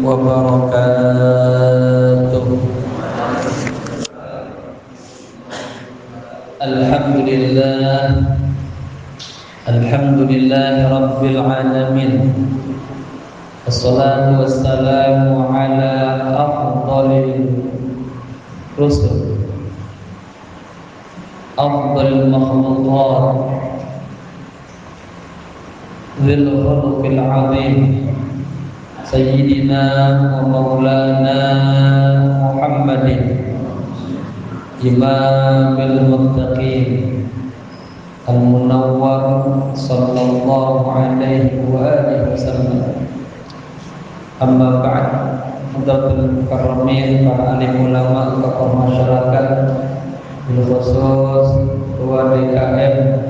wabarakatuh. Alhamdulillah rabbil alamin. Wassalatu wassalamu ala afdalil rusul, afdalil makhluqat, dzil khuluqil azim, sayyidina wa maulana Muhammadin, imamil muttaqin, al-munawwar sallallahu alaihi wa alihi wasallam. Amma ba'd. Hadratul mukarramin, para alim ulama, tokoh masyarakat, bil khusus ketua DKM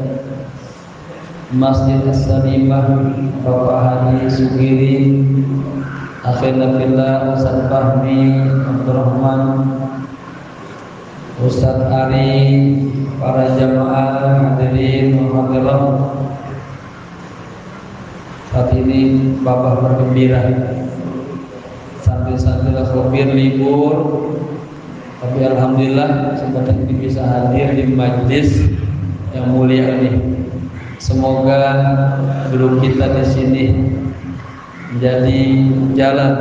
Masjid As-Salimah Bapak Haji Sugiri, akhirna fillah Ustaz Fahmi Abdurrahman, Ustaz Ari, para jamaah hadirin muhadirah. Saat ini Bapak bergembira sambil sopir libur, tapi alhamdulillah kesempatan ini bisa hadir di majlis yang mulia ini. Semoga duduk kita di sini menjadi jalan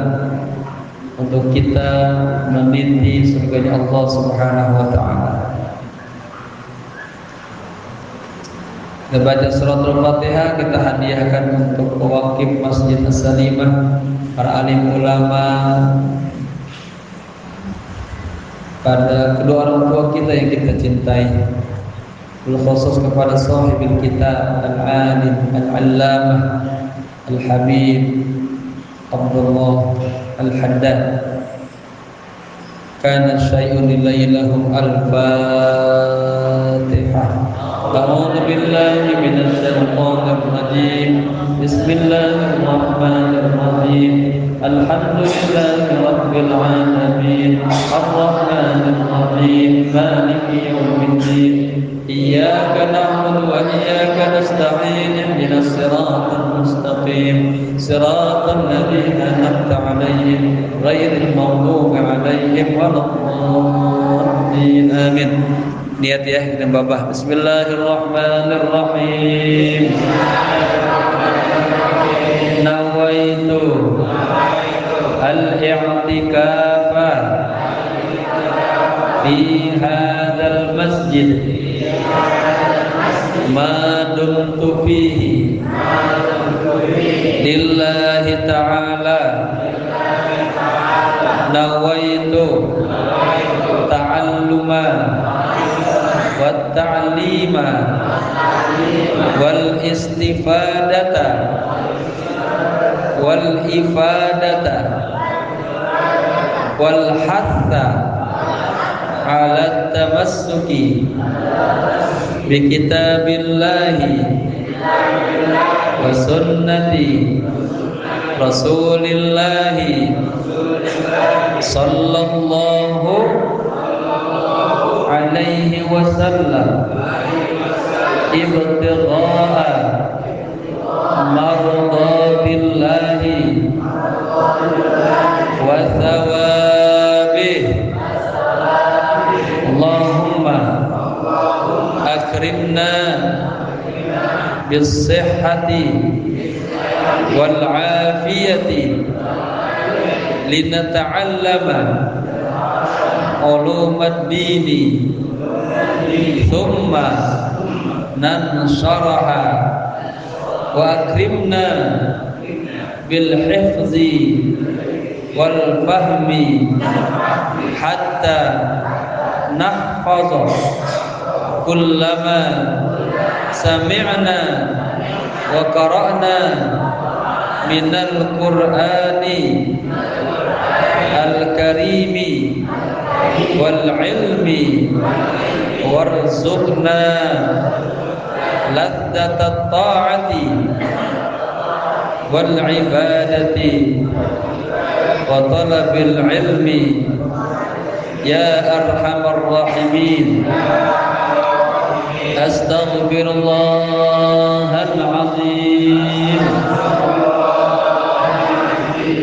untuk kita meniti surganya Allah Subhanahu wa taala. Kita baca suratul Fatihah, kita hadiahkan untuk pewakif Masjid As-Salimah, para alim ulama, pada kedua orang tua kita yang kita cintai, khusus kepada sahibil kita al-alim al-allamah al-habib Abdullah al-Haddad. Kana syai'un lillailahum al-Fatihah. A'udzu billahi minasy syaithanir rajim. Bismillahirrahmanirrahim. Alhamdulillahi rabbil alamin. Arrahmanir rahim. Maliki yaumiddin. Iyyaka na'budu wa iyyaka nasta'in. Ihdinas siratal mustaqim. Siratal ladzina an'amta 'alaihim ghairil maghdubi 'alaihim waladdallin. Amin. Niat ya dan babah. Bismillahirrahmanirrahim. Nawaitu al-i'tikafa fi hadzal masjid ma dumtu fihi lillahi ta'ala. Nawaitu ta'alluma wa ta'lima wal istifadata wal ifadata wal hatha ala tamassuki bi kitabillahi wa sunnati rasulillahi sallallahu alaihi wasallam ibtigha'a mardatillahi wa thawabih. Allahumma akrimna bis-sihhati wal afiyati linata'allama ulumuddini thumma nansharaha wa akrimna bil hifzi wal fahmi hatta nahfaza kullama sami'na wa qara'na minal qur'ani al-karimi wal ilmi warzuqna ladzatat ta'ati wal ibadati wa talabil ilmi ya arhamar rahimin. Astaghfirullahal azim.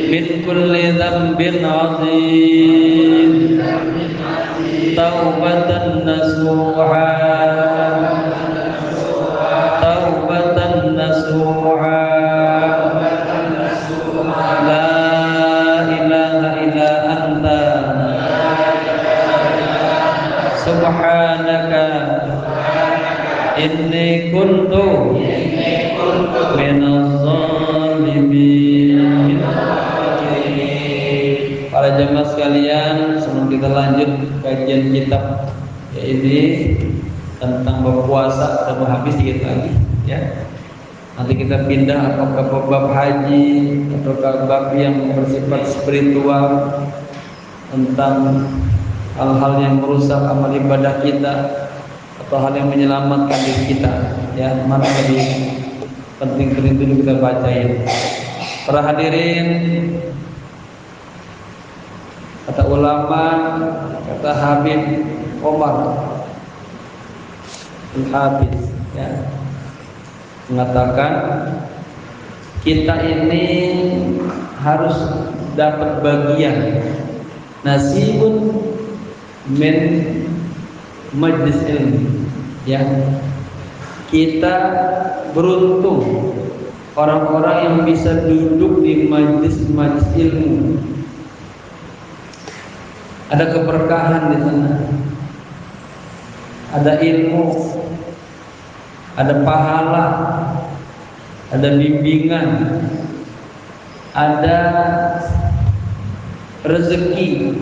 min kulli dhanbin 'adzim taubatan nasuha taubatan nasuha la ilaha illa anta subhanaka inni kuntu minaz zalimin. Para jemaah sekalian, sebelum kita lanjut kajian kitab ya ini tentang berpuasa, kita mau habis dikit lagi ya. Nanti kita pindah apakah ke bab haji atau ke bab yang bersifat spiritual tentang hal-hal yang merusak amal ibadah kita atau hal yang menyelamatkan diri kita ya. Mana lebih penting dulu kita bacain. Para hadirin, kata ulama, kata Habib Omar Al-Hafiz ya, mengatakan kita ini harus dapat bagian nasibun min majlis ilmi ya. Kita beruntung orang-orang yang bisa duduk di majlis ilmu. Ada keberkahan di sana, ada ilmu, ada pahala, ada bimbingan, ada rezeki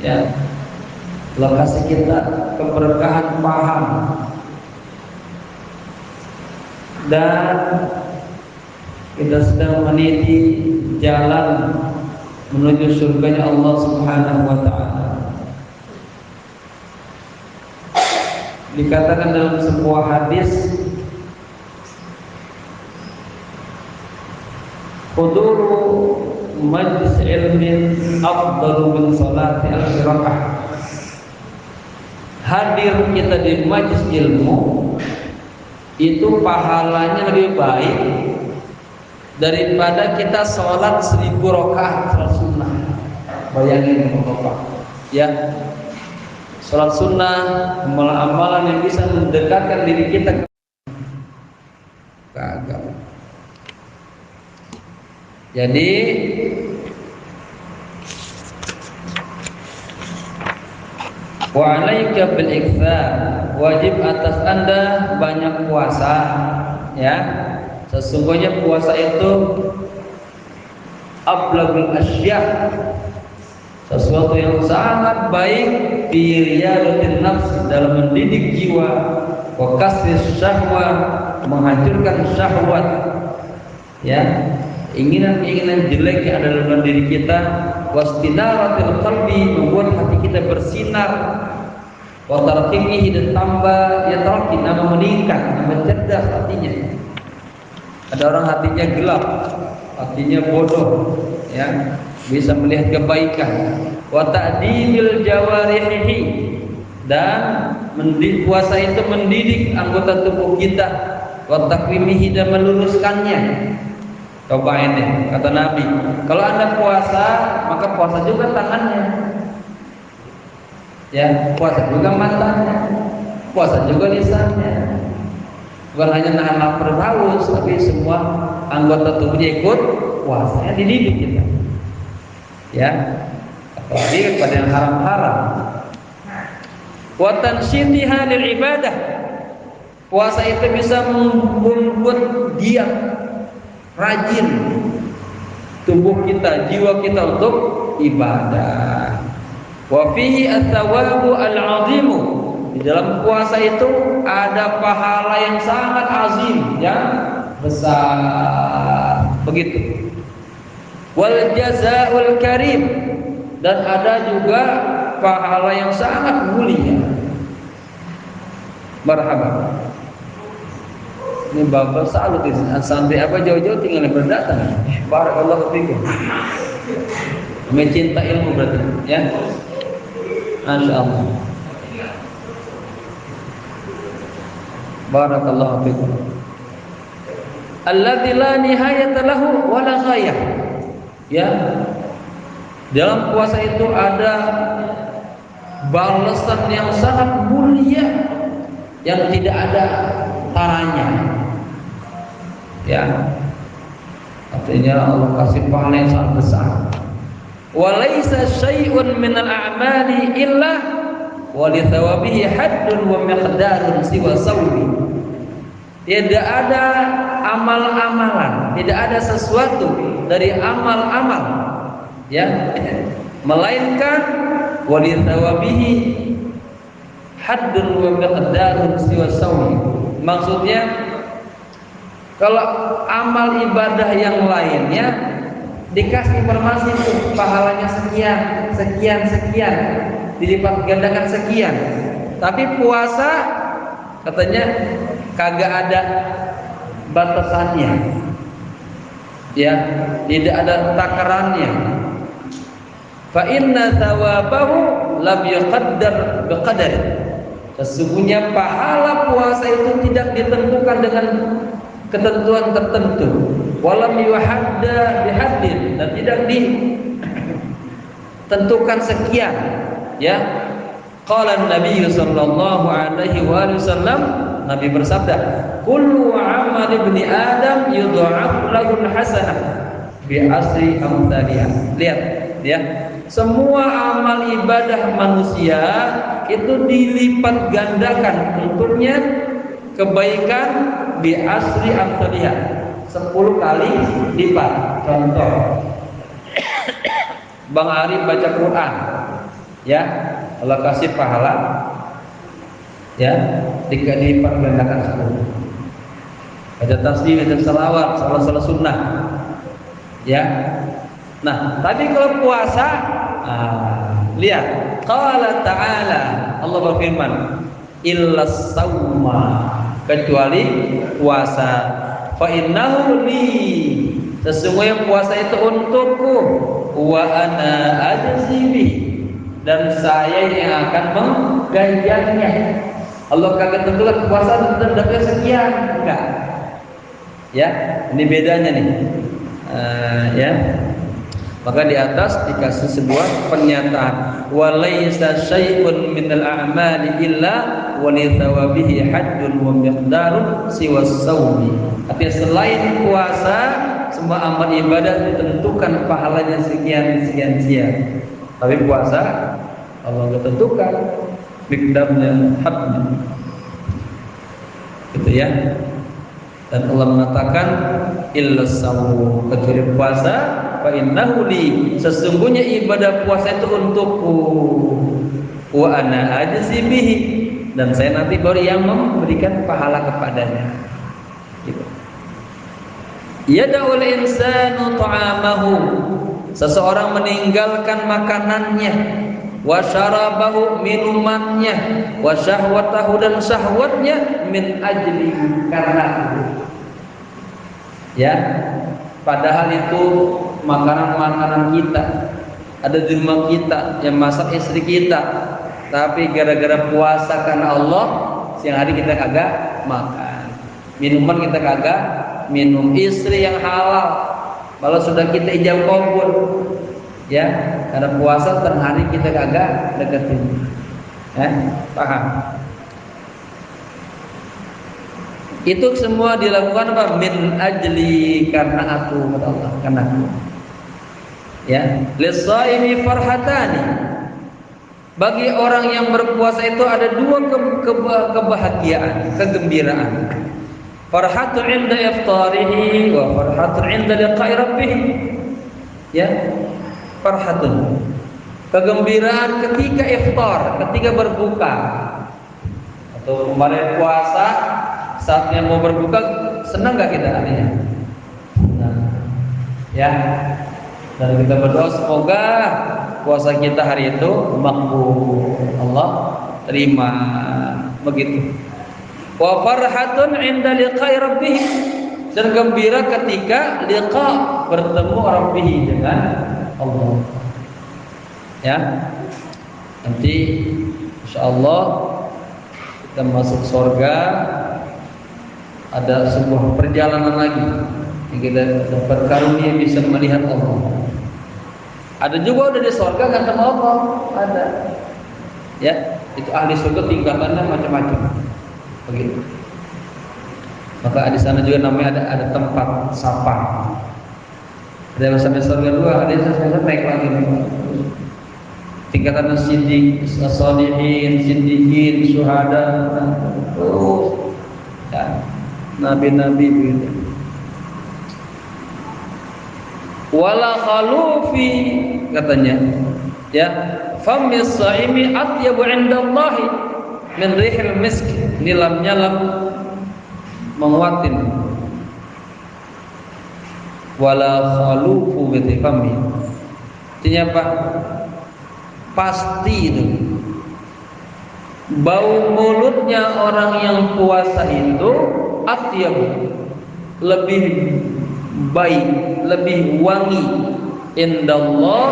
ya. Lokasi kita keberkahan paham dan kita sedang meniti jalan menuju surganya Allah Subhanahu wa ta'ala. Dikatakan dalam sebuah hadis, huduru majlis ilmin afdalu min salati al-firaqah. Hadir kita di majlis ilmu itu pahalanya lebih baik daripada kita sholat 1000 rakaat sholat sunnah. Bayangin Bapak ya, sholat sunnah, amalan-amalan yang bisa mendekatkan diri kita ke agama. Jadi wa 'alaika bil iktsar, wajib atas Anda banyak puasa ya. Sesungguhnya puasa itu ablagul asya, sesuatu yang sangat baik fi riyadatin nafs, dalam mendidik jiwa, wa kasris syahwat, menghancurkan syahwat ya, keinginan-keinginan jelek yang ada dalam diri kita, wastinaratil qalbi, membuat hati kita bersinar, wa tarqiqihi, dan tambah ya tarqi, nama meningkat, nama cerdas hatinya. Ada orang hatinya gelap, hatinya bodoh ya, bisa melihat kebaikan. Wa ta'dimil jawarihi, dan puasa itu mendidik anggota tubuh kita, wa takwimihi, dan meluruskannya. Coba ini kata Nabi, kalau Anda puasa maka puasa juga tangannya ya, puasa juga matanya, puasa juga lisannya. Bukan hanya nahan lapar haus, tapi semua anggota tubuhnya ikut puasanya, dididik kita ya. Apalagi kepada yang haram-haram. Wa tansyitiha lil ibadah, puasa itu bisa membuat dia rajin tubuh kita, jiwa kita untuk ibadah. Wa fihi at-thawabu al-'azimu, di dalam puasa itu ada pahala yang sangat azim, yang besar begitu. Wal jazaa'ul karim, dan ada juga pahala yang sangat mulia. Marhaban. Ini bapak salut ini, sampai apa jauh-jauh tinggal berdatang. Barakallahu fikum. Mencinta ilmu berarti ya. Masya Allah. Barakallahu fikum. Alladzi la nihayata lahu wa la ghayah, Ya, dalam puasa itu ada balasan yang sangat mulia yang tidak ada taranya. Ya, artinya Allah kasih pahala yang sangat besar. Walaisa syai'un minal a'mali illa wali thawabihi haddun wa miqdarun siwa sawmi. Tidak ada amal-amalan, tidak ada sesuatu dari amal-amal, ya, melainkan wali thawabihi haddun wa miqdarun siwa sawmi. Maksudnya kalau amal ibadah yang lainnya dikasih informasi itu pahalanya sekian, sekian, sekian, dilipat gandakan sekian. Tapi puasa katanya kagak ada batasannya, ya, tidak ada takarannya. Fa inna thawabahu lam yuqaddar biqadar. Sesungguhnya pahala puasa itu tidak ditentukan dengan ketentuan tertentu. Walam yuhadda bihaddin, dan tidak ditentukan sekian, ya. Qala Nabi sallallahu alaihi wasallam, Nabi bersabda, kullu amal ibni Adam yudha'af lahu hasanah bi asri amsalihah. Lihat, ya. Semua amal ibadah manusia itu dilipat gandakan untuknya kebaikan bi asri amsalihah, 10 kali lipat. Contoh, Bang Ari baca Quran, ya, Allah kasih pahala, ya, 3 lipat gandakan 10. Baca tasbih, baca salawat, salat sunnah, ya. Nah, tapi kalau puasa, lihat, qala ta'ala, Allah berfirman, illas sauma, kecuali puasa. Fa innahu li, sesungguhnya puasa itu untukku, wa ana ajzibi, dan saya yang akan mengganjarnya. Allah kagak tentukan puasa dapatnya sekian, enggak. Ya, ini bedanya nih. Ya. Maka di atas dikasih sebuah pernyataan, walaisa syai'un minal a'mali illa wa li thawabihi haddun wa miqdarun siwa saumi. Artinya selain puasa, semua amal ibadah ditentukan pahalanya sekian sekian sekian. Tapi puasa Allah enggak tentukan miqdarnya, haddnya. Gitu ya. Dan Allah mengatakan illas saum, kecuali puasa, fa innahu li, sesungguhnya ibadah puasa itu untukku, wa ana ajzi bihi, dan saya nanti baru yang memberikan pahala kepadanya. Gitu. Yada'ul insanu ta'amahu, seseorang meninggalkan makanannya, wa syarabahu, minumannya, wa syahwatahu, dan syahwatnya, min ajli, karena aku. Ya, padahal itu makanan-makanan kita ada di rumah kita, yang masak istri kita, tapi gara-gara puasa karena Allah, siang hari kita kagak makan, minuman kita kagak minum, istri yang halal malah sudah kita ijab kabul, ya, karena puasa tengah hari kita kagak deketin. Paham? Itu semua dilakukan apa? Min ajli, karena aku, kata Allah, karena aku. Ya, lisaimi farhatani, bagi orang yang berpuasa itu ada 2 kebahagiaan, kegembiraan. Farhatun inda iftarihi wa farhatun inda liqa'i rabbih. Ya, farhatun, kegembiraan ketika iftar, ketika berbuka. Atau kemarin puasa, saatnya mau berbuka, senang gak kita artinya? Nah, ya, dan kita berdoa semoga puasa kita hari itu makbul, Allah terima, begitu. Wa farhatun inda liqa'i rabbih, dan gembira ketika liqa, bertemu rabbih, dengan Allah. Ya, nanti insyaallah kita masuk surga, ada sebuah perjalanan lagi, yang kita dapat karunia bisa melihat Allah. Ada juga udah di surga nggak ketemu Allah, ada. Ya, itu ahli surga tingkatannya macam-macam. Begitu. Maka di sana juga namanya ada tempat sapa. Ada sampai surga 2, ada sampai naik lagi. Tingkatan siddiq, sholihin, siddiqin, syuhada, terus ya, nabi-nabi begitu. Wala khalufi katanya, ya, famis saimi atyabu indallahi min rihil misk. Ini lamnya lam menguatin. Wala khalufu bi fami. Artinya apa? Pasti itu bau mulutnya orang yang puasa itu atyab, lebih baik, lebih wangi indallah,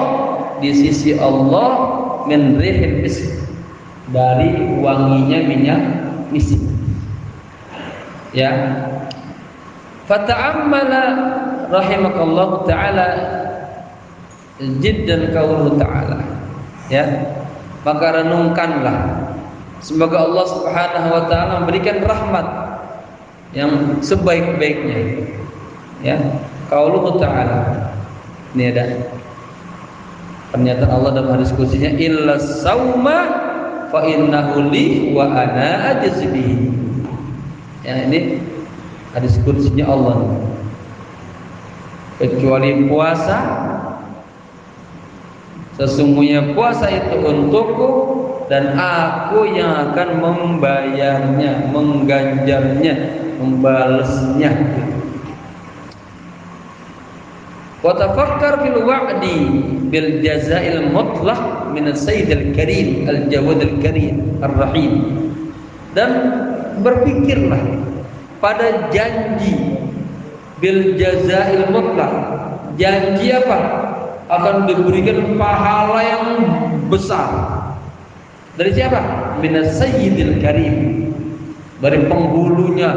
di sisi Allah, min rihil misk, dari wanginya minyak misik. Ya, fata'ammala rahimakallahu ta'ala jiddan qauluhu ta'ala. Ya, maka renungkanlah, semoga Allah Subhanahu wa taala memberikan rahmat yang sebaik-baiknya. Ya, qauluhu ta'ala. Ini ada pernyataan Allah dalam hadis qudsinya, illa sauma fa innahu li wa ana ajzi bihi. Ya, ini hadis qudsinya Allah. Kecuali puasa, sesungguhnya puasa itu untukku dan aku yang akan membayarnya, mengganjarnya, membalasnya. Wa tafakkar fil wa'di bil jazaa'il mutlaq min as-sayyidil karim al-jawadil karim ar-rahim. Dan berpikirlah pada janji bil jazaa'il mutlaq. Janji apa? Akan diberikan pahala yang besar. Dari siapa? Minas sayyidil karim, dari penghulunya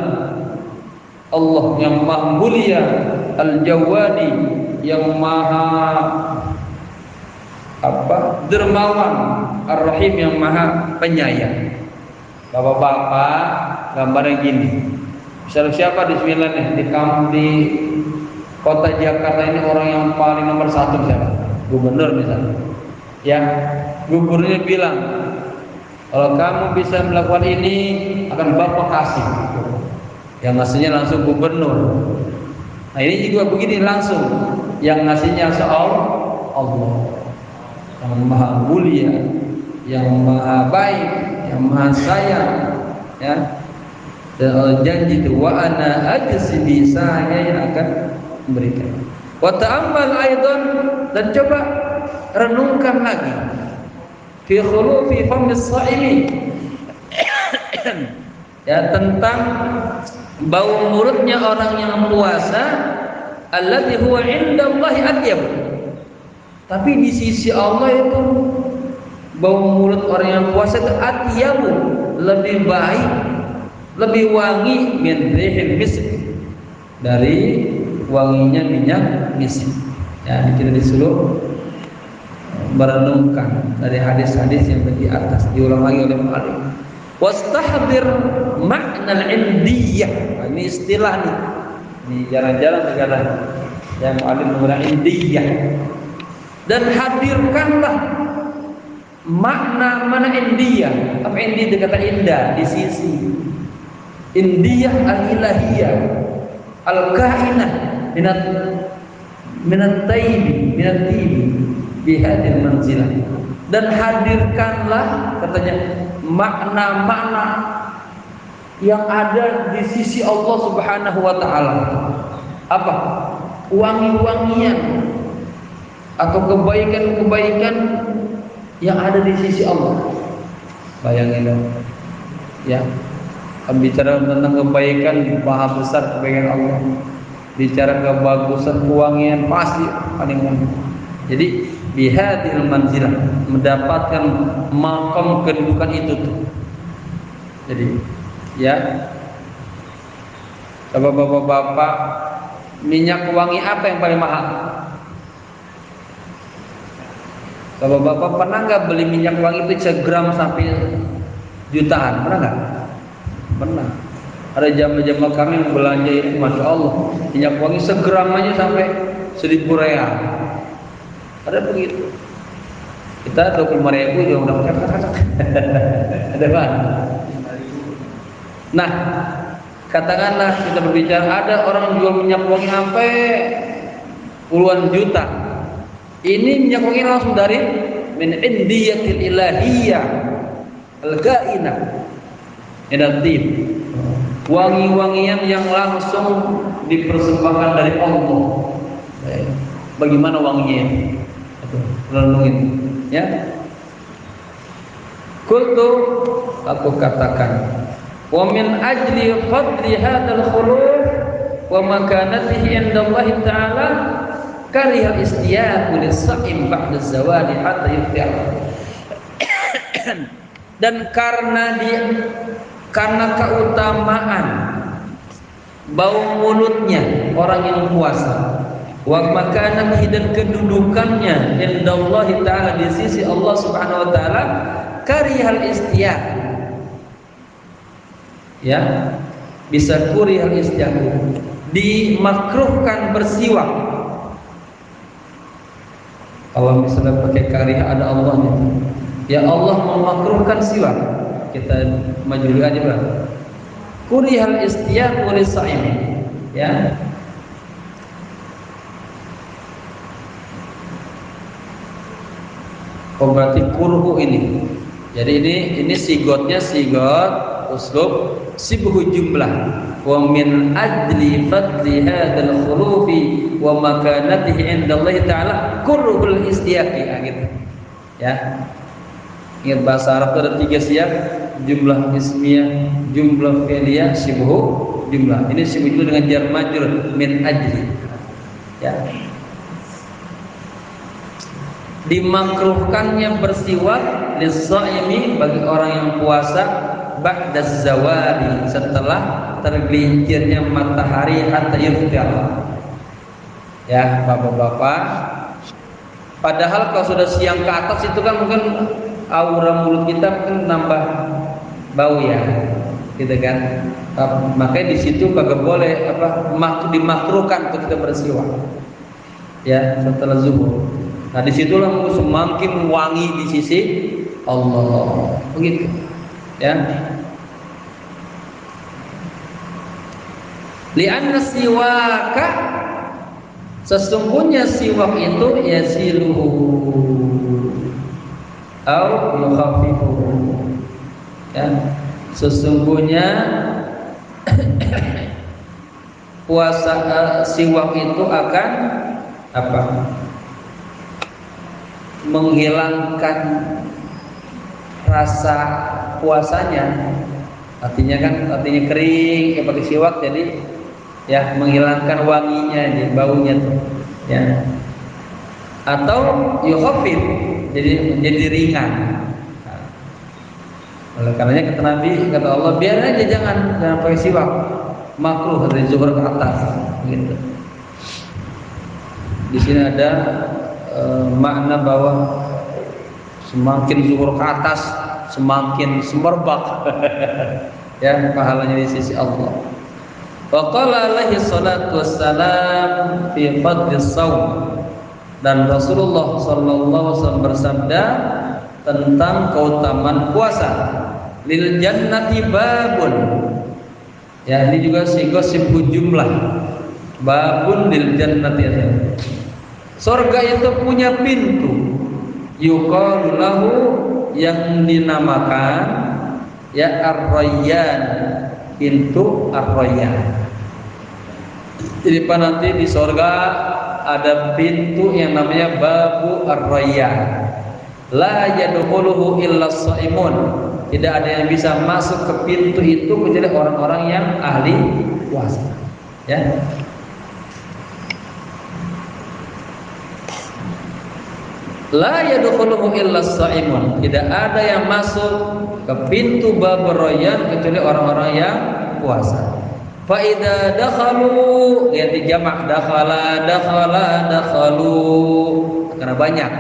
Allah yang maha mulia, al-jawadi, yang maha dermawan, ar-rahim, yang maha penyayang. Bapak-bapak, gambarnya gini. Misalnya siapa di sembilan di kota Jakarta ini orang yang paling nomor 1 siapa? Gubernur misalnya. Ya, gubernurnya bilang, kalau kamu bisa melakukan ini akan Bapak kasih. Yang ngasihnya langsung gubernur. Nah ini juga begini langsung, yang ngasihnya Allah, yang maha mulia, yang maha baik, yang maha sayang. Ya, dan Allah janji itu, wa ana ajzi, saya yang akan memberikan. Wa ta'ammal aidan, dan coba renungkan lagi fi khulufi famis shaimi, ya, tentang bau mulutnya orang yang puasa, alladzi huwa indallahi atyab. Tapi di sisi Allah itu bau mulut orang yang puasa itu atyab, lebih baik, lebih wangi min rihil misk, dari wanginya minyak misik. Ya, kita disuruh merenungkan dari hadis-hadis yang di atas, diulang lagi oleh mu'allim. Wastahdir makna al-indiyah. Ini istilah nih. Di jalan-jalan segala yang mu'allim menggunakan indiyah. Dan hadirkanlah mana indiyah. Apa indiyah? Kata indah, di sisi. Indiyah al-ilahiyah, al-kainah minat tayyibi bihadil manzilah. Dan hadirkanlah, katanya, makna-makna yang ada di sisi Allah Subhanahu wa taala. Apa? Wangi-wangian atau kebaikan-kebaikan yang ada di sisi Allah. Bayangin dong. Ya. Bicara tentang kebaikan, maha besar kebaikan Allah. Bicara kebagusan, kewangian, pasti paling wangi. Jadi bihadil manzilah, mendapatkan makam kedudukan itu tuh. Jadi ya, bapak-bapak Minyak wangi apa yang paling mahal? Bapak-bapak pernah nggak beli minyak wangi itu segram sampai jutaan? Pernah nggak? Pernah. Ada jamaah-jamaah kami yang belanja itu, masya Allah, minyak wangi segram aja sampai 1.000 real. Ada begitu. Kita 25.000 juga udah kacak-kacak. Ada apa? Nah, katakanlah kita berbicara ada orang jual minyak wangi sampai puluhan juta. Ini minyak wangi langsung dari min indiyatil ilahiyah al-gainah. Edatib. Wangi-wangian yang langsung dipersembahkan dari Allah. Bagaimana wanginya? Renungin, ya. Qultu, aku katakan, wa min ajli fadli hadzal khuluf wa makanatihi indallahi ta'ala karihal istiyaq lis-sa'im ba'da zawali hatta yuftir. Dan karena keutamaan bau mulutnya orang yang puasa, wa makanatihi dan kedudukannya indallahi ta'ala di sisi Allah Subhanahu wa taala, karihal istiyaq, ya, bisa kurihal istiyaq, dimakruhkan bersiwak. Kalau misalnya pakai karih ada Allahnya, ya Allah memakruhkan siwak, kita maju aja bang. Kurihal istiyaq lis-sa'im, ya. Berarti kurhu ini. Jadi ini sigotnya sigot uslub sibhu jumlah. Wa min adli fadli hadzal khulufi wa makanatihi indallahi ta'ala kurhul istiyaqi, gitu. Ya. Ingat bahasa Arab ada 3 siyak, jumlah ismiyah, jumlah fi'liyah, sibhu jumlah. Ini sibhu itu dengan jar majrur min ajli. Ya. Dimakruhkannya bersiwak lis-shaimi bagi orang yang puasa ba'da zawali, setelah tergelincirnya matahari hatta yuftir. Ya, bapak-bapak, padahal kalau sudah siang ke atas itu kan mungkin aura mulut kita mungkin nambah bau, ya, gitu kan. Makanya di situ kagak boleh dimakruhkan untuk kita bersiwak, ya, setelah zuhur. Nah, disitulah semakin wangi di sisi Allah, begitu, ya. Li'anna siwaka, sesungguhnya siwak itu yasiluhu au yukhaffifuhu, ya. Sesungguhnya puasa siwak itu akan apa? Menghilangkan rasa puasanya. Artinya kering, ya, pakai siwak jadi, ya, menghilangkan wanginya, jadi baunya tuh, ya. Atau yukhaffif, jadi menjadi ringan. Nah, oleh karenanya kata Nabi, kata Allah, biar aja jangan pakai siwak, makruh dari zuhur ke atas, gitu. Di sini ada makna bahwa semakin zuhur ke atas semakin semerbak ya pahalanya di sisi Allah. Wa qala alaihi salatu wassalam fi fadlis shaum, dan Rasulullah sallallahu alaihi wasallam bersabda tentang keutamaan puasa, lil jannati babun, ya, ini juga sibhu jumlah, babun lil jannati, surga itu punya pintu, yuqalu lahu, yang dinamakan, ya, ar-rayyan, pintu ar-rayyan. Jadi nanti di surga ada pintu yang namanya babu ar-rayyan. La yadkhuluhu illa shaimun. Tidak ada yang bisa masuk ke pintu itu kecuali orang-orang yang ahli puasa, ya. La yadkhuluhu illa shaimun. Tidak ada yang masuk ke pintu babur rayyan kecuali orang-orang yang puasa. Fa idza dakhalu, lihat di jamak, dakhalu karena banyak.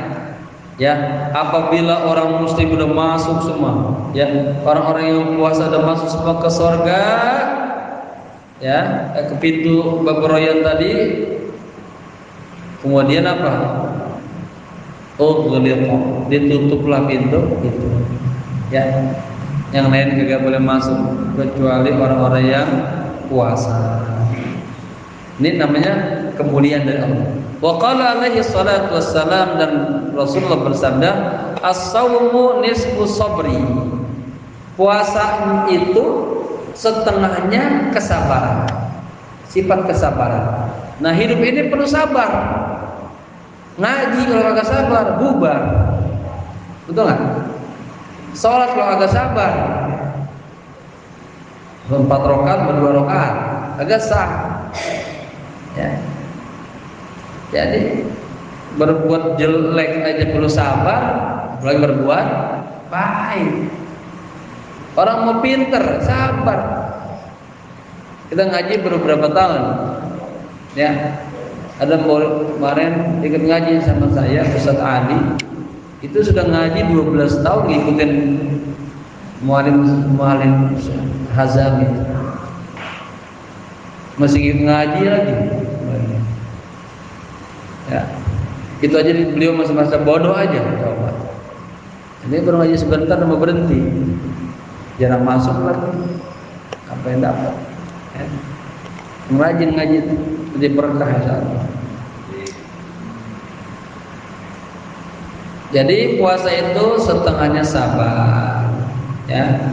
Ya, apabila orang muslim sudah masuk semua, ya, orang-orang yang puasa sudah masuk semua ke surga, ya, ke pintu bab royan tadi, kemudian apa? Ditutuplah pintu itu. Ya, yang lain juga boleh masuk kecuali orang-orang yang puasa. Ini namanya kemuliaan dari Allah. Wa qala alaihi salatu wassalam, dan Rasulullah bersabda, as-saumu nisfu sabri. Puasa itu setengahnya kesabaran. Sifat kesabaran. Nah, hidup ini perlu sabar. Ngaji kalau agak sabar, bubar. Betul nggak? Sholat kalau agak sabar, 4 rakaat, 2 rakaat, agak sah. Ya. Jadi berbuat jelek aja perlu sabar, apalagi berbuat baik. Orang mau pinter, sabar. Kita ngaji beberapa tahun, ya. Ada kemarin ikut ngaji sama saya, Ustaz Ali. Itu sudah ngaji 12 tahun ngikutin mualim Hazami. Masih ikut ngaji lagi. Ya. Itu aja beliau masa-masa bodoh aja. Ini baru ngaji sebentar mau berhenti. Jarang masuk lagi. Apa yang dapat? Ya. Ngaji jadi berkah insyaallah. Jadi puasa itu setengahnya sabar, ya.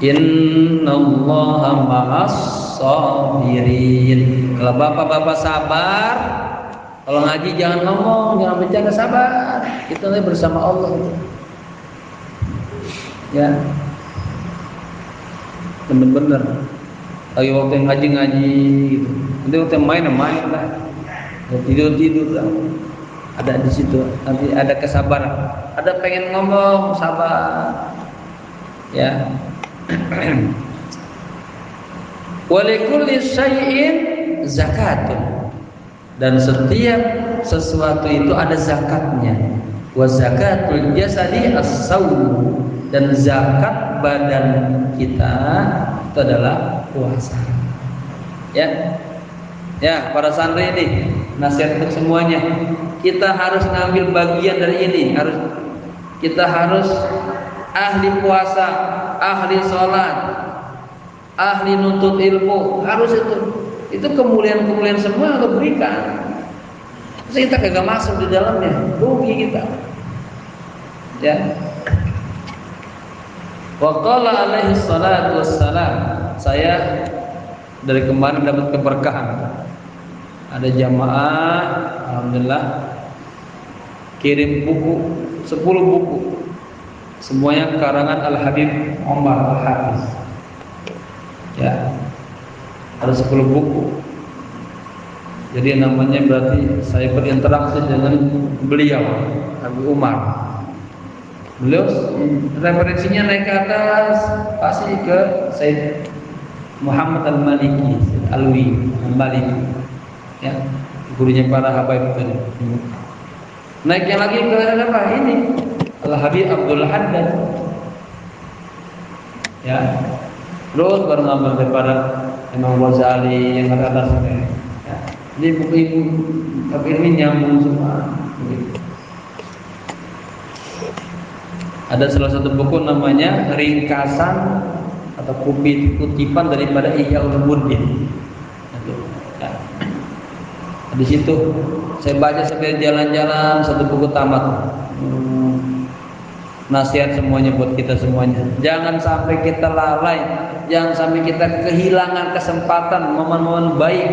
Innallaha ma'as sabirin. Kalau bapak-bapak sabar, kalau ngaji jangan ngomong, jangan bercanda, sabar. Kita nanti bersama Allah. Ya. Benar-benar. Lagi waktu ngaji gitu. Nanti waktu main lah. Tidur lah. Ada di situ, nanti ada kesabaran. Ada pengen ngomong, sabar. Ya. Walikulli syai'in zakatun. Dan setiap sesuatu itu ada zakatnya. Wa zakatul jasadi as-saum. Dan zakat badan kita itu adalah puasa. Ya. Ya, para santri ini nasihat untuk semuanya. Kita harus ngambil bagian dari ini. Kita harus ahli puasa, ahli sholat, ahli nuntut ilmu. Harus itu. Itu kemuliaan-kemuliaan semua Allah berikan. Terus kita kagak masuk di dalamnya, rugi kita. Ya. Wa qala alaihi salatu wassalam. Saya dari kemarin dapat keberkahan. Ada jamaah, alhamdulillah, kirim buku, 10 buku, semuanya karangan Al-Habib Omar Al-Hafiz. Ya, ada 10 buku. Jadi namanya berarti saya berinteraksi dengan beliau, Habib Umar. Beliau referensinya naik ke atas, pasti ke Said Muhammad Al-Maliki, Alwi Al-Maliki. Ya, gurunya para habaib tadi. Naiknya lagi ke apa ini? Al-Habib Abdul Haddad. Ya. Terus baru ngambil daripada Imam Ghazali yang ada atas. Ya. Jadi buku tapi ini nyambung semua. Begitu. Ada salah satu buku namanya Ringkasan atau kutipan daripada Ihya Ulumuddin. Ya. Di situ saya baca sambil jalan-jalan, satu buku tamat. Nasihat semuanya buat kita semuanya. Jangan sampai kita lalai, jangan sampai kita kehilangan kesempatan momen-momen baik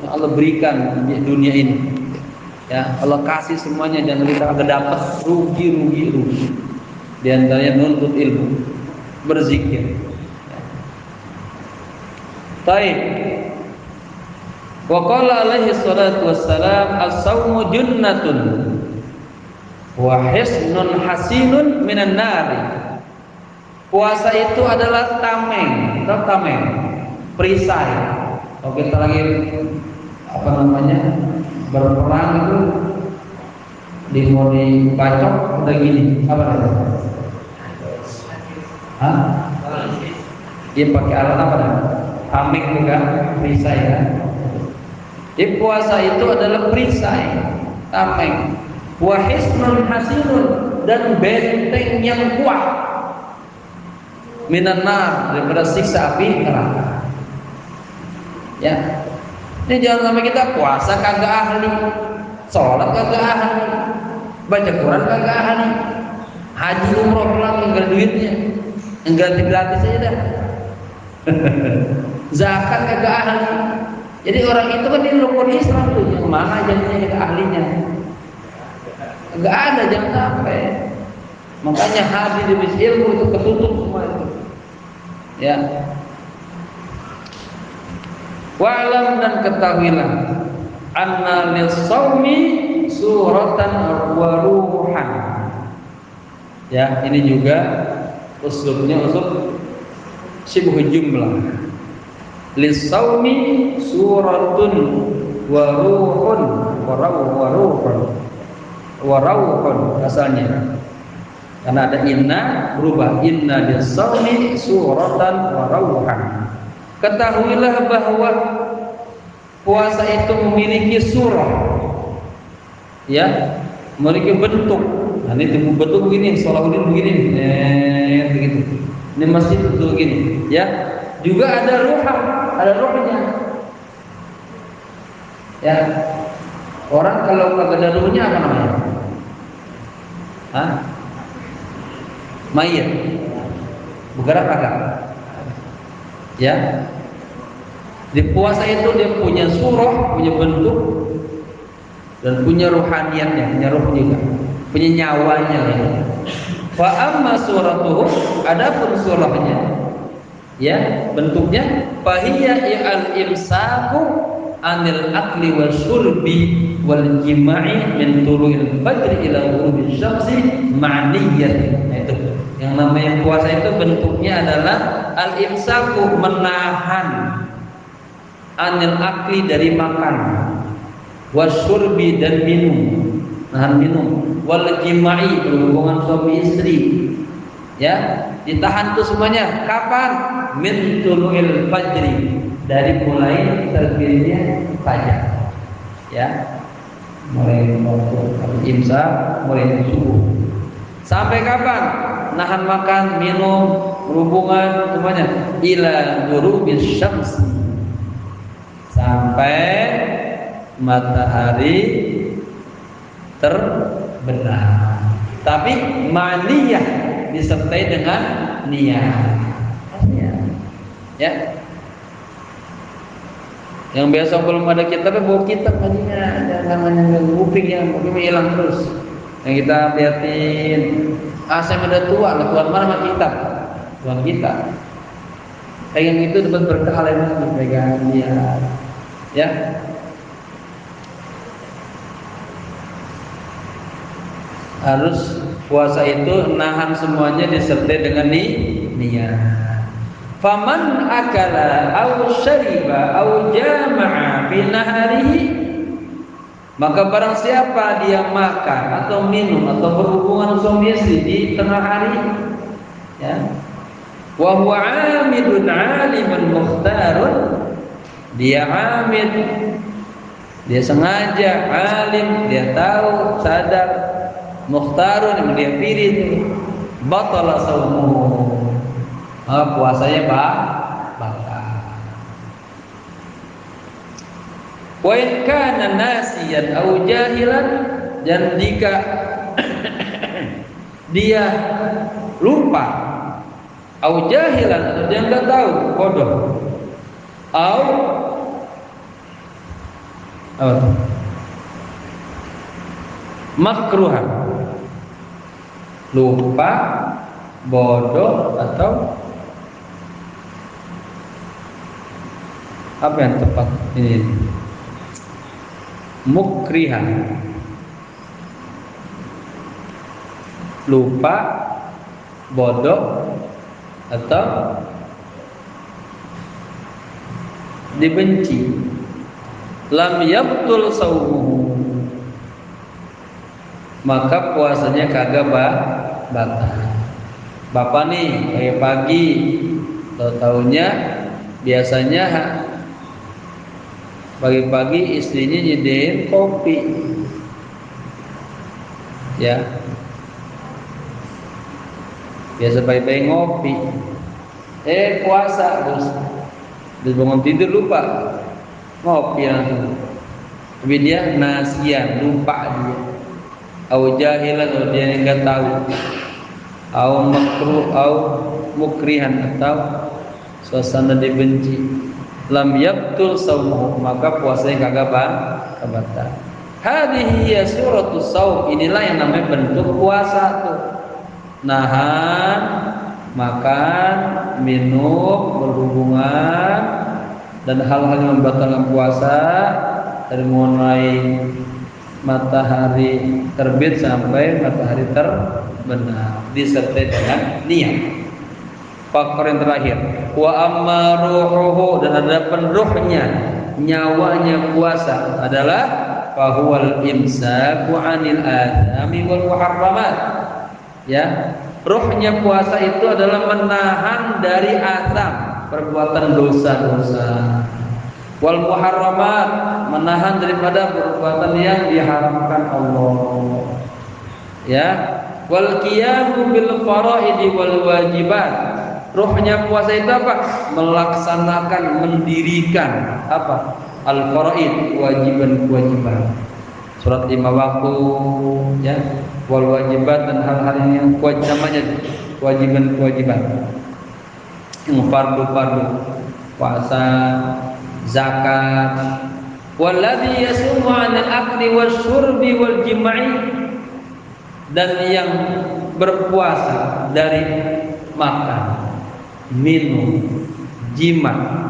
yang Allah berikan di dunia ini. Ya, Allah kasih semuanya dan kita agak dapat rugi. Di antaranya nuntut ilmu, berzikir. Baik. Wa qala alaihi salatu wassalam, as-saumu junnatun wa hisnun hasinun minan nari. Puasa itu adalah tameng, atau tameng. perisai. Kalau kita lagi apa namanya berperang itu mau dibacok udah gini apa namanya? Hah? Dia pakai alat apa namanya? Tameng juga, perisai ya. Jadi puasa itu adalah perisai, tameng. Wa hisnun hasinun, dan benteng yang kuat minan nar, daripada siksa api neraka. Ya. Ini jangan sampai kita puasa kagak ahli, sholat kagak ahli, baca Quran kagak ahli, haji umroh pulang enggak duitnya, enggak gratis aja dah. Zakat kagak ahli. Jadi orang itu kan di rukun Islam tuh, yang mana jadinya kagak ahlinya? Enggak ada, jangan sampai. Makanya hadis demi ilmu itu ketutup semua itu. Ya. Wa'lam, dan ketahuilah anna lis-shaumi suratan wa ruhan. Ya, ini juga uslubnya uslub sibuk jumlah. Lis-shaumi suratun wa ruhun wa ruhun asalnya. Karena ada inna berubah, inna lis-shaumi suratan wa ruhan. Ketahuilah bahwa puasa itu memiliki surah, ya, memiliki bentuk. Nah, ini bentuk begini, Salahuddin begini, begitu. Ini masjid betul begini, ya. Juga ada ruhnya, ya. Orang kalau nggak ada ruhnya apa namanya? Hah? Mayat. Bergerak kagak? Ya, di puasa itu dia punya surah, punya bentuk, dan punya ruhaniyatnya, punya ruh juga, punya nyawanya. Fa amma suratuhu, adapun surahnya, ya, bentuknya, fahiya al-imsaku anil akli wal syurbi wal jima'i min tulu'il fajri ila ghurubi syamsi ma'niyyah. Itu yang namanya puasa itu bentuknya adalah al-imsaku, menahan, anil akli, dari makan, wasyurbi, dan minum, nahan minum, wal jima'i, berhubungan suami istri, ya, ditahan tuh semuanya. Kapan? Min tulu'il fajri, dari mulai terbitnya fajar, ya, mulai waktu imsak, mulai subuh, sampai kapan? Nahan makan, minum, berhubungan semuanya, ila ghurubis syams, sampai matahari terbenam. Tapi maniyah disertai dengan niat. Ya. Yang biasa belum ada kitabnya, bawa kitab tadinya, jangan hanya nguping yang hilang terus. Yang kita liatin, saya udah tua, lah Tuhan mana sama kitab? Tuhan kita. Yang itu dapat berkah lagi, pegang dia. Ya. Harus puasa itu nahan semuanya disertai dengan niat. Faman akala aw syariba aw jama'a fi naharihi, maka barang siapa dia makan atau minum atau berhubungan suami istri di tengah hari, ya, wa huwa 'amidun 'alimun mukhtarun, dia amid, dia sengaja, alim, dia tahu, sadar, mukhtarun, yang dia pilih itu, batala shaumuhu, puasanya batal. Wa in kana nasiyan aw jahilan, dan jika dia lupa, aw jahilan, atau dia enggak tahu, bodoh, aw makruhan, lupa, bodoh, atau apa yang tepat ini? Mukrihan, lupa, bodoh, atau dibenci, lam yabtul saumuhu, maka puasanya kagak batal. Bapak nih kayak pagi, tahu-taunya biasanya pagi-pagi istrinya nyediain kopi, ya. Biasa pagi-pagi ngopi. Puasa terus bangun tidur lupa ngopi langsung. Tapi dia nasian, lupa dia. Au jahilan, atau dia yang enggak tahu. Au makruh, au mukrihan, atau suasana dibenci. Lam yabtul saumuhu, maka puasanya kagak batal. Hadhihi hiya suratus shaum, inilah yang namanya bentuk puasa tuh. Nahan, makan, minum, berhubungan, dan hal-hal yang membatalkan puasa dari mulai matahari terbit sampai matahari terbenam, disertai dengan niat. Faktor yang terakhir, wa amma ruhuhu, dan adapun ruhnya, nyawanya puasa adalah fahuwal imsaku 'anil adami wal muharramat. Ya, ruhnya puasa itu adalah menahan dari azam, perbuatan dosa-dosa. Wal muharramat, menahan daripada perbuatan yang diharamkan Allah. Ya, wal qiyamu bil faraidi wal wajibat. Ruhnya puasa itu apa? Melaksanakan, mendirikan apa? Al faraid, kewajiban-kewajiban. Sholat 5 waktu, ya, wal wajibat, dan hal-hal yang kewajiban-kewajiban. Yang fardu-fardu, puasa, zakat. Walladzi yasumu 'anil akli wasyurbi wal jim'i, dan yang berpuasa dari makan, minum, jima.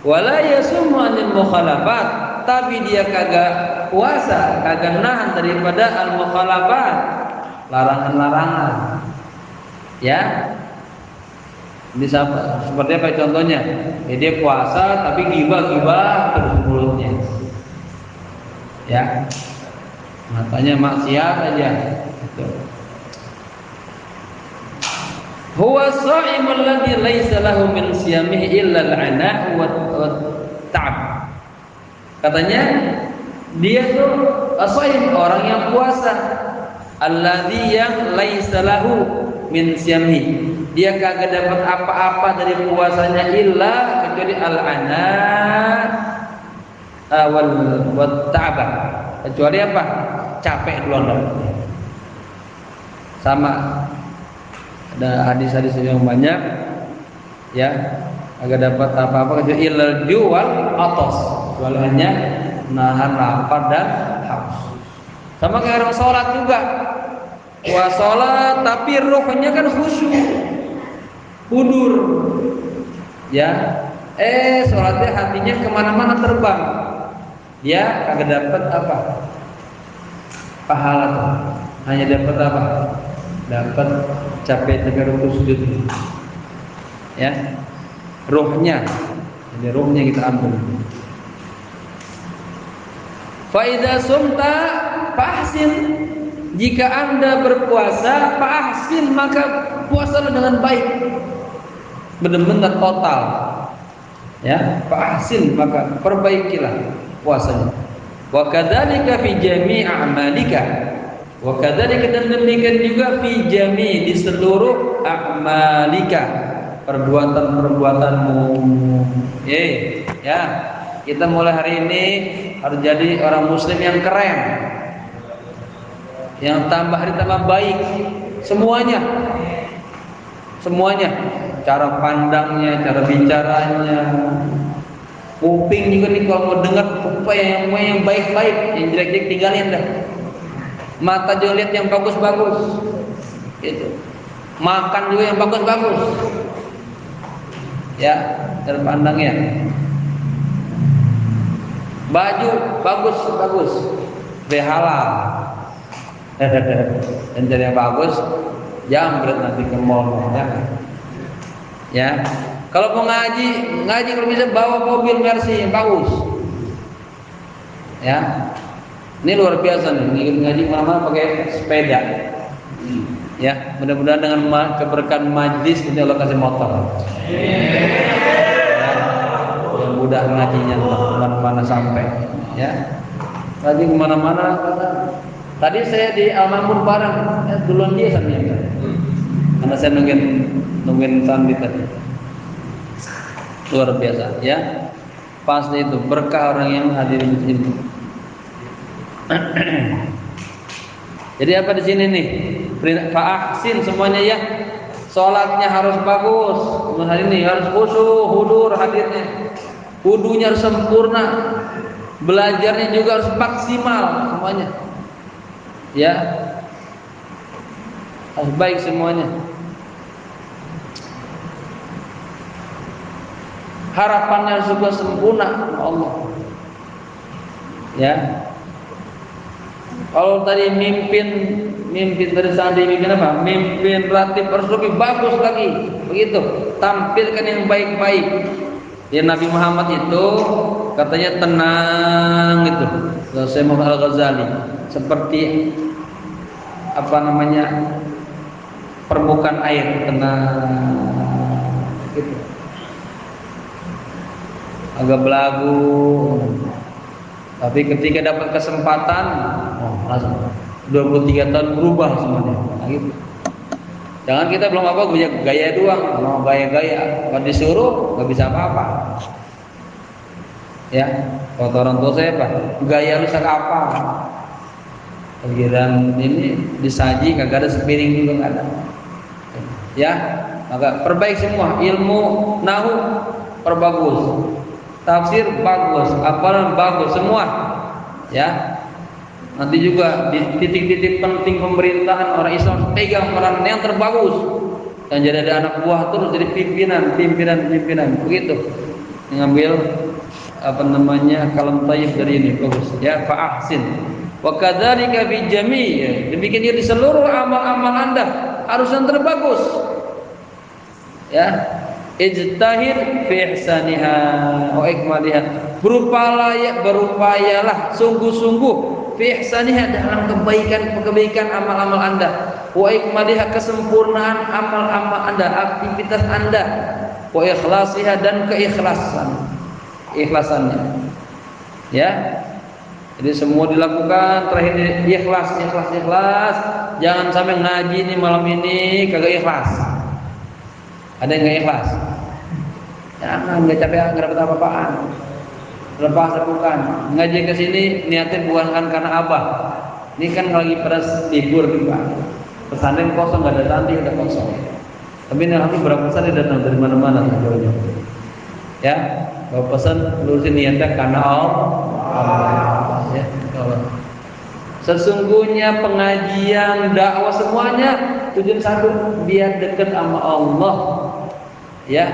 Wala yasumu 'anil mukhalafat, tapi dia kagak puasa, kagak nahan daripada al-mukhalafat, larangan-larangan. Ya. Ini seperti apa contohnya? Dia puasa tapi gibah-gibah terus mulutnya. Ya. Matanya maksiat aja. Gitu. Huwa sha'imul ladzi laisa lahu min siyamihi illa al-'ana' wa ta'ab. Katanya dia tuh as-shaim, orang yang puasa, alladzi yang laisa lahu min siyamihi, dia kagak dapat apa-apa dari puasanya illa kecuali al-'ana wal ta'ab. Kecuali apa? Capek doang. Sama ada hadis-hadis yang banyak, ya, agak dapat apa-apa kecuali ilal juwal atas, kecuali hanya nahan lapar dan haus. Sama kayak orang sholat juga, sholat tapi ruhnya kan khusyuk, hudur, ya, sholatnya hatinya kemana-mana terbang, dia kagak dapat apa? Pahala tuh, hanya dapat apa? Dapat capek rukuk sujud, ya, ruhnya, jadi ruhnya kita ambil. Fa idza sumta fahsin, jika Anda berpuasa fahsin, maka puasalah dengan baik, benar-benar total, ya, fahsin, maka perbaikilah puasanya. Wa kadzalika fi jami' a'malika, wa kadzalika, dan demikian juga fi jami', di seluruh a'malika, perbuatan-perbuatanmu. Ya, kita mulai hari ini harus jadi orang muslim yang keren, yang tambah hari tambah baik, semuanya, cara pandangnya, cara bicaranya. Kuping juga nih kalau mau dengar apa yang baik-baik, yang jelek-jelek tinggalin dah. Mata juga lihat yang bagus-bagus, gitu. Makan juga yang bagus-bagus, ya, cara pandangnya. Baju bagus-bagus, halal. Dan jadi yang bagus, jambret nanti ke mall, ya. Kalau mau ngaji kalau bisa bawa mobil Mercy yang bagus. Ya. Ini luar biasa nih, ngikut ngaji mana-mana pakai sepeda. Ya, mudah-mudahan dengan keberkahan majlis ini Allah kasih motor. Ya, yang mudah ngajinya kemana-mana sampai. Ya, ngaji kemana-mana. Tadi saya di Al-Mamun bareng, duluan dia sambil. Karena saya nungguin Sandi tadi. Luar biasa, ya. Pasti itu berkah orang yang hadir di sini. Jadi apa di sini nih? Fa'ahsin semuanya ya. Salatnya harus bagus. Hari ini harus khusyuk, hudur hadirnya. Wudunya harus sempurna. Belajarnya juga harus maksimal semuanya. Ya. Harus baik semuanya. Harapannya harus juga sempurna Allah. Ya. Kalau tadi mimpin dari Sandi mimpin apa? Mimpin ratib harus lebih bagus lagi. Begitu. Tampilkan yang baik-baik. Ya Nabi Muhammad itu katanya tenang gitu. Syekh Muhammad Al-Ghazali seperti apa namanya? Permukaan air tenang gitu. Agak belagu. Tapi ketika dapat kesempatan, langsung 23 tahun berubah semuanya. Nah, gitu. Jangan kita belum apa gaya doang, mau gaya-gaya, kalau disuruh nggak bisa apa-apa. Ya, kalau orang tua saya apa? Gaya rusak apa? Giliran ini disaji kagak ada sepiring juga nggak ada. Ya, maka perbaik semua ilmu nahu perbagus. Tafsir bagus, hafalan bagus semua. Ya. Nanti juga di titik-titik penting pemerintahan orang Islam pegang peran yang terbagus. Dan jadi ada anak buah terus jadi pimpinan. Begitu. Mengambil apa namanya kalam thayyib dari ini bagus. Ya, fa'ahsin. Wa kadzalika bi jami'. Demikian juga di seluruh amal-amal Anda harus yang terbagus. Ya. Ijtahid fi ihsaniha wa ikmaliha. Berupayalah sungguh-sungguh fi ihsaniha dalam kebaikan amal-amal Anda, wa ikmaliha kesempurnaan amal-amal Anda, aktivitas Anda, wa ikhlasiha dan ikhlasannya. Ya. Jadi semua dilakukan terakhir ikhlas. Jangan sampai ngaji ini malam ini kagak ikhlas. Ada yang nggak ikhlas? Jangan, nggak capek, nggak dapat apa-apaan. Lepas bukan ngaji ke sini niatnya bukan karena abah. Ini kan lagi pada libur nih Pak. Pesantren kosong, nggak ada santri, udah kosong. Tapi nanti berapa santri datang dari mana-mana tujuannya. Ya, kalau pesan lurusin niatnya karena Allah. Ya, Allah. Sesungguhnya pengajian, dakwah semuanya tujuan satu, biar dekat sama Allah. Ya,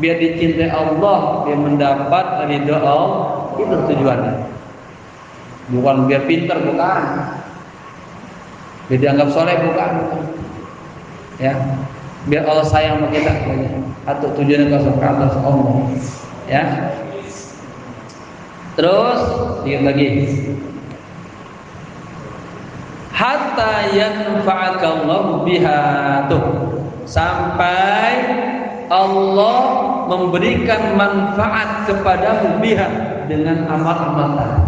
biar dicintai Allah, biar mendapat ridha Allah. Itu tujuannya. Bukan biar pintar, bukan. Biar dianggap soleh, bukan. Ya, biar Allah sayang sama kita. Atau tujuannya ke atas Allah. Ya. Terus dikit lagi. Hatta yanfa'akallahu biha, tuh sampai Allah memberikan manfaat kepadamu biha dengan amal-amal tadi.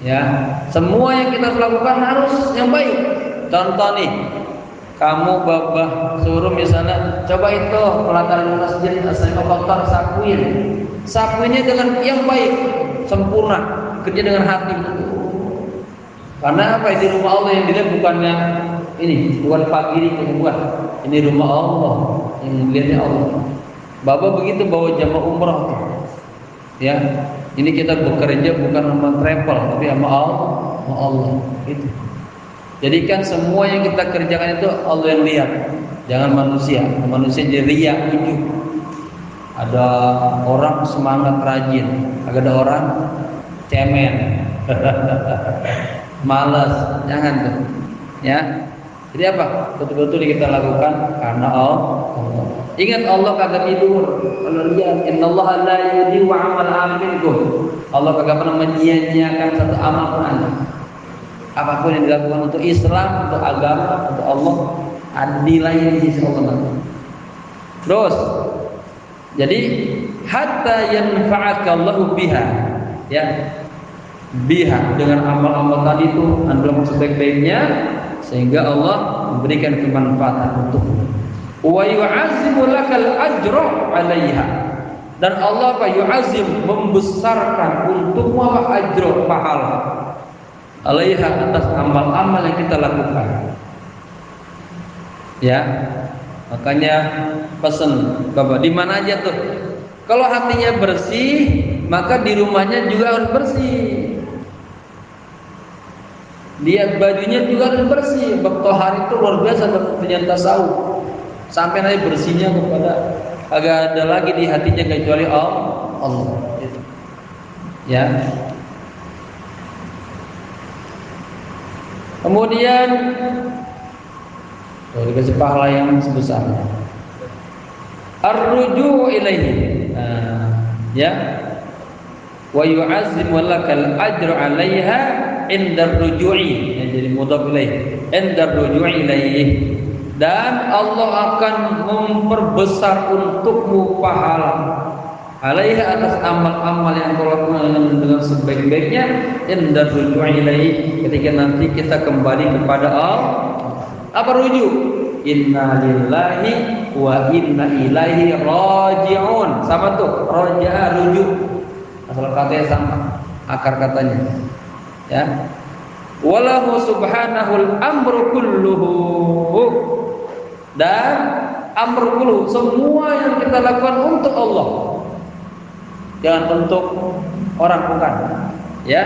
Ya, semua yang kita lakukan harus yang baik. Contoh nih, kamu babah suruh misalnya coba itu pelataran masjid asal kotor sapuinnya dengan yang baik, sempurna, kerja dengan hati. Karena apa? Ini rumah Allah yang dilihat bukannya ini, bukan fakiri yang buat. Ini rumah Allah yang dilihatnya Allah. Bapak begitu bawa jamaah umrah tuh. Ya, ini kita bekerja bukan sama travel tapi sama Allah. Itu. Jadikan semua yang kita kerjakan itu Allah yang lihat, jangan manusia. Manusia jadi riya ujub. Ada orang semangat rajin, ada orang cemen. Malas, jangan tuh. Ya. Jadi apa? Betul-betul kita lakukan karena Allah. Ingat Allah kagak tidur. Kalau lihat innallaha la yudhi'u 'amal 'amilkum. Allah kagak pernah menyia-nyiakan satu amal pun Anda. Apapun yang dilakukan untuk Islam, untuk agama, untuk Allah, ada nilainya di sisi Allah. Terus, jadi hatta yanfa'aka Allahu biha, ya, biha dengan amal-amal tadi itu adalah sebaik-baiknya sehingga Allah memberikan kemanfaatan untukmu. Wa yu'azzimu lakal ajra 'alaiha. Dan Allah apa? Yu'azzim, membesarkan untukmu apa? Ajra, pahala. 'Alaiha, atas amal-amal yang kita lakukan. Ya. Makanya pesan Bapak di mana aja tuh. Kalau hatinya bersih, maka di rumahnya juga harus bersih. Lihat bajunya juga harus bersih. Bab tohar itu luar biasa ternyata tasawuf. Sampai nanti bersihnya kepada agak ada lagi di hatinya kecuali Allah. Gitu. Ya. Kemudian dikasih pahala yang sebesar. Ar-ruju' ilaihi. Ya. Wa yu'azzimu lakal ajru 'alaiha indar ruju'i. Jadi mudhaf ilaih. Indar ruju'i ilaihi. Dan Allah akan memperbesar untukmu pahala 'alaiha, atas amal-amal yang kau lakukan dengan sebaik-baiknya indar ruju'i ilaihi, ketika nanti kita kembali kepada Allah. Apa rujuk? Inna lillahi wa inna ilaihi raji'un. Sama tuh, raja'a, rujuk. Asal katanya sama, akar katanya. Ya. Walahu subhanahul amru kulluhu. Dan amru kulluhu, semua yang kita lakukan untuk Allah. Jangan untuk orang, bukan. Ya.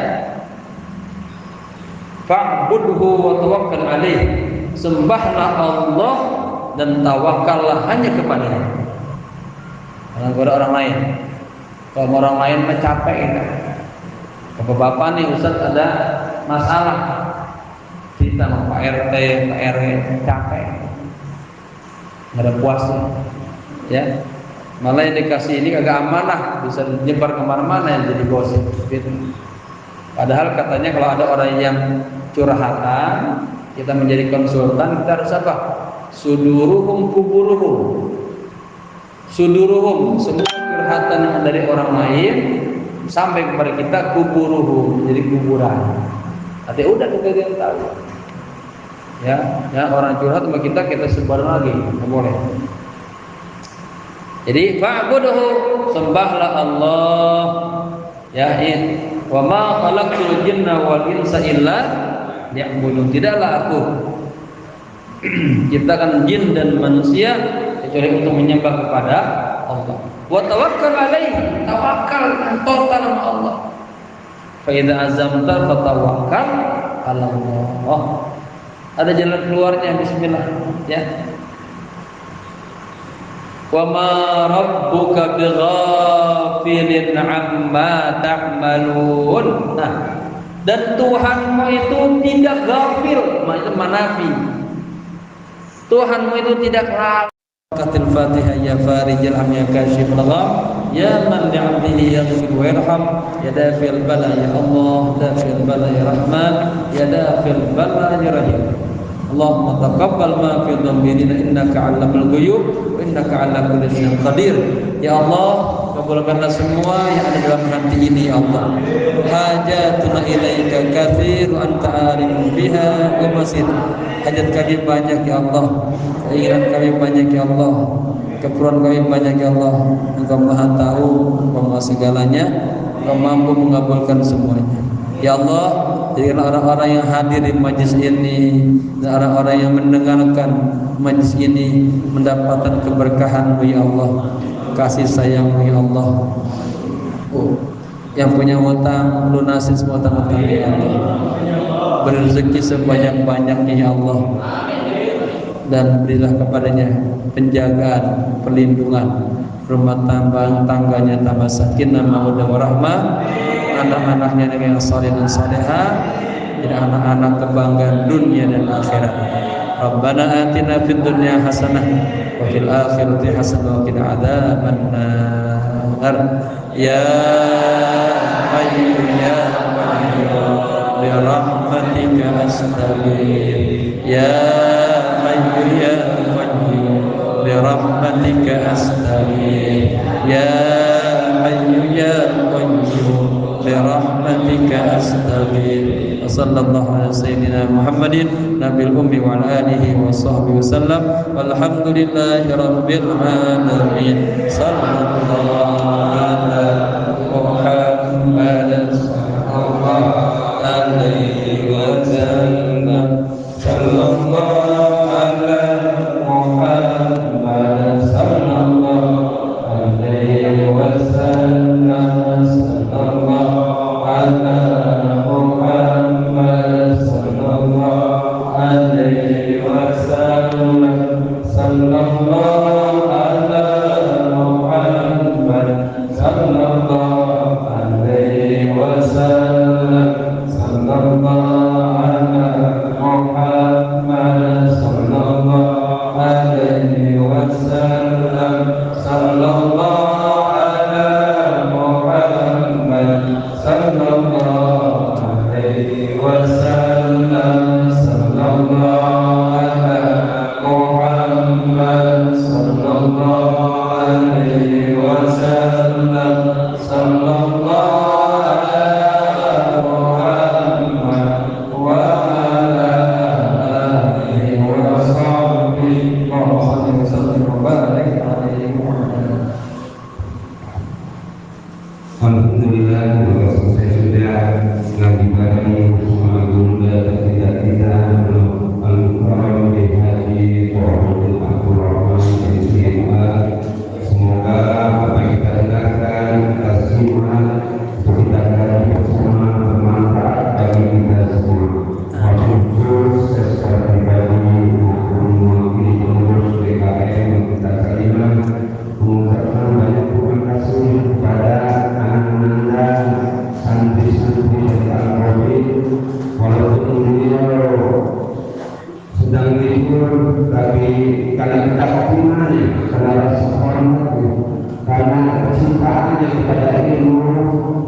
Fa'budhu wa tawakkal alaih. Sembahlah Allah dan tawakallah hanya kepadanya. Jangan kepada orang lain. Kalau orang lain capek kita. Bapak-bapak nih, Ustaz ada masalah, kita sama Pak RT, Pak RW capek, nggak ada puasnya, ya. Malah yang dikasih ini kagak amanah, bisa nyebar kemana-mana yang jadi gosip. Gitu. Padahal katanya kalau ada orang yang curhatan, kita menjadi konsultan, kita harus apa? Suduruhum kuburuhum. Suduruhum, semua curhatan yang dari orang lain sampai kepada kita, kuburuhum, jadi kuburan. Artinya udah kita yang tahu. Ya, orang curhat sama kita sebar lagi, nggak boleh. Jadi fa'budhu, sembahlah Allah. Ya, wa ma khalaqtul jinna wal insa illa liya'budun. Tidaklah aku ciptakan jin dan manusia kecuali untuk menyembah kepada Allah. Wa tawakkal alaihi, tawakal total sama Allah. Fa idza azamta fatawakkal ala Allah. Ada jalan keluarnya, bismillah, ya. Wa ma rabbuka bighafilin amma ta'malun. Nah, dan Tuhanmu itu tidak ghafil, itu manafi. Tuhanmu itu tidak lalai. Katil Fatihah ya farijal am ya kashiful gham ya man li'abdihi yaghfir wa yarham ya dafil bala ya Allah, dafil bala ya Rahman, ya dafil bala ya Rahim. Allahumma taqabbal ma fi dhanbina innaka 'allamul ghuyub wa innaka 'ala kulli syai'in qadir. Ya Allah, kabulkanlah semua yang ada dalam hati ini ya Allah. Hajatuna ilaika katsir wa anta alim biha wa basir. Hajat kami banyak ya Allah, keinginan kami banyak ya Allah, keperluan kami banyak ya Allah. Engkau Maha tahu, Engkau Maha segalanya, Engkau mampu mengabulkan semuanya. Ya Allah, jadikanlah orang-orang yang hadir di majlis ini dan orang-orang yang mendengarkan majlis ini mendapatkan keberkahan-Mu ya Allah, kasih sayang-Mu ya Allah. Yang punya hutang, lunasi semua hutang-hutang ya Allah. Beri rezeki sebanyak-banyaknya ya Allah. Dan berilah kepadanya penjagaan, perlindungan, rumah tangganya tambah sakinah, mawaddah warahmah, anak-anaknya dengan saleh dan salehah, jadi anak-anak kebanggaan dunia dan akhirat. Rabbana atina fid dunya hasanah wa fil akhirati hasanah wa qina adzabannar. Ya hayyu ya qayyum bi rahmatika astaghfir. Ya hayyu ya qayyum bi rahmatika astaghfir. Ya hayyu ya qayyum bi rahmatika astaghfir. Sallallahu ala sayyidina Muhammadin nabil ummi wa ala alihi wa sahbihi wasallam walhamdulillahi rabbil alamin. Sallallahu ala Muhammadin sallallahu alaihi wasallam. Sallallahu ala Muhammadin sallallahu alaihi wasallam. Sallallahu ala karena kecintaannya kepada ilmu